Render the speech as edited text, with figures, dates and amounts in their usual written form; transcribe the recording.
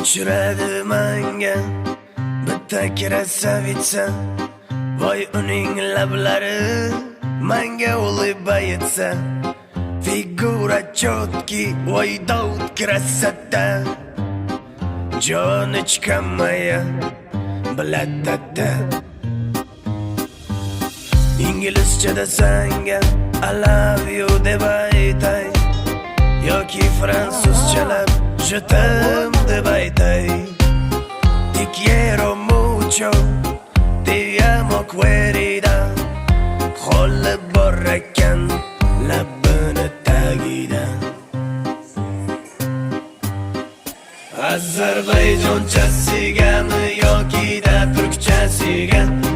uchradi menga bitta krasavitsa, voy uning lablari menga ulib aytsa, figura chotki, voy Davud krasata, joni chiqamaya biladada. İngilizcede senga I love you deb aytay, yoki fransuzchalab je t'aime deb aytay. Te quiero mucho, te amo querida, qo'li bor ekan labini tagida. Ozarbayjonchasigami yoki da turkchasigami,